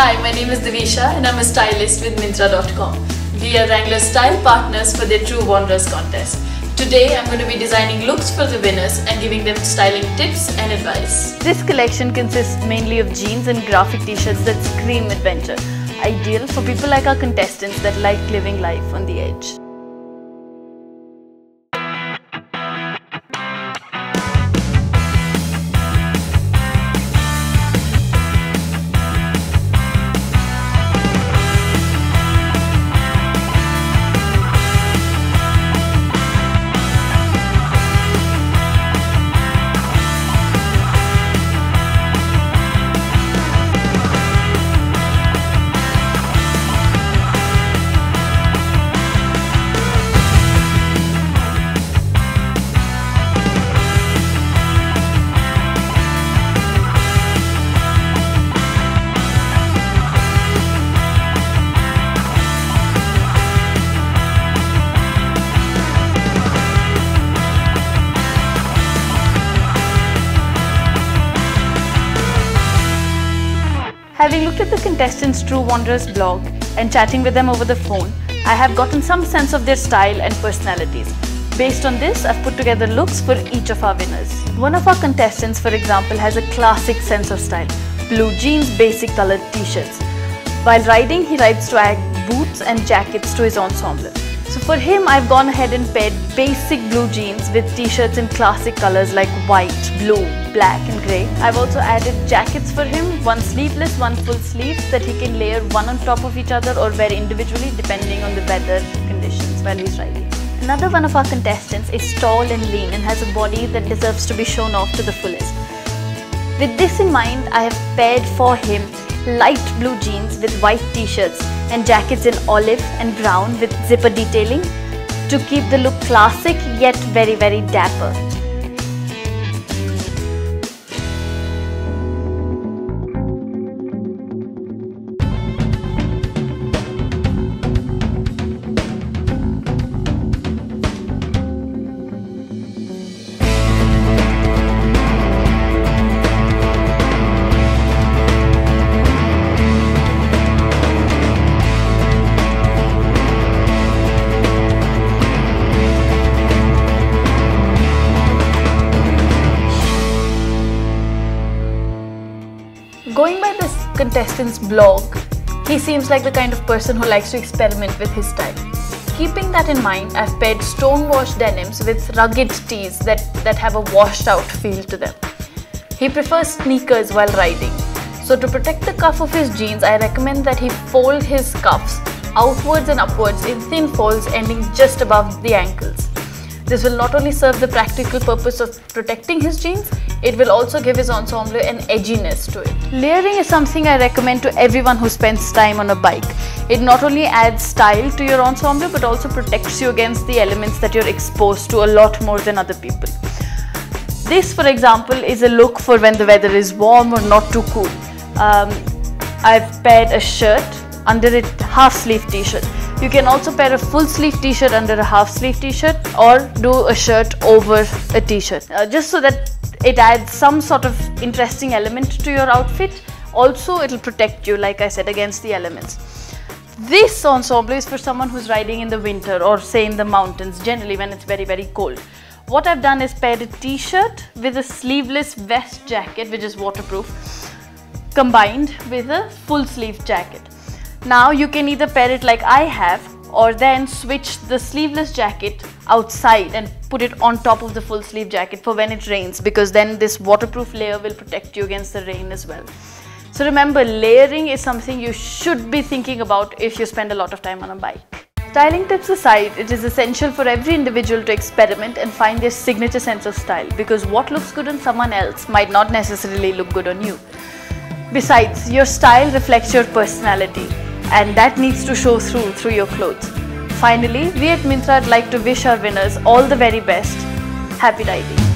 Hi, my name is Divisha and I'm a stylist with Myntra.com. We are Wrangler's style partners for their True Wanderers contest. Today I'm going to be designing looks for the winners and giving them styling tips and advice. This collection consists mainly of jeans and graphic t-shirts that scream adventure, ideal for people like our contestants that like living life on the edge. Having looked at the contestants' True Wanderers blog and chatting with them over the phone, I have gotten some sense of their style and personalities. Based on this, I've put together looks for each of our winners. One of our contestants, for example, has a classic sense of style: blue jeans, basic colored t-shirts. While riding, he rides to add boots and jackets to his ensemble. So for him, I've gone ahead and paired basic blue jeans with t-shirts in classic colors like white, blue, black and grey. I've also added jackets for him, one sleeveless, one full sleeve, that he can layer one on top of each other or wear individually depending on the weather conditions while he's riding. Another one of our contestants is tall and lean and has a body that deserves to be shown off to the fullest. With this in mind, I have paired for him light blue jeans with white t-shirts and jackets in olive and brown with zipper detailing to keep the look classic yet very dapper. Going by this contestant's blog, he seems like the kind of person who likes to experiment with his style. Keeping that in mind, I've paired stonewashed denims with rugged tees that have a washed out feel to them. He prefers sneakers while riding. So to protect the cuff of his jeans, I recommend that he fold his cuffs outwards and upwards in thin folds ending just above the ankles. This will not only serve the practical purpose of protecting his jeans, it will also give his ensemble an edginess to it. Layering is something I recommend to everyone who spends time on a bike. It not only adds style to your ensemble but also protects you against the elements that you're exposed to a lot more than other people. This, for example, is a look for when the weather is warm or not too cool. I've paired a shirt, under it half sleeve t-shirt. You can also pair a full sleeve t-shirt under a half sleeve t-shirt or do a shirt over a t-shirt. Just so that it adds some sort of interesting element to your outfit. Also, it'll protect you, like I said, against the elements. This ensemble is for someone who's riding in the winter or say in the mountains, generally when it's very cold. What I've done is paired a t-shirt with a sleeveless vest jacket which is waterproof, combined with a full sleeve jacket. Now you can either pair it like I have or then switch the sleeveless jacket outside and put it on top of the full sleeve jacket for when it rains, because then this waterproof layer will protect you against the rain as well. So remember, layering is something you should be thinking about if you spend a lot of time on a bike. Styling tips aside, it is essential for every individual to experiment and find their signature sense of style, because what looks good on someone else might not necessarily look good on you. Besides, your style reflects your personality, and that needs to show through your clothes. Finally, we at Myntra would like to wish our winners all the very best. Happy riding!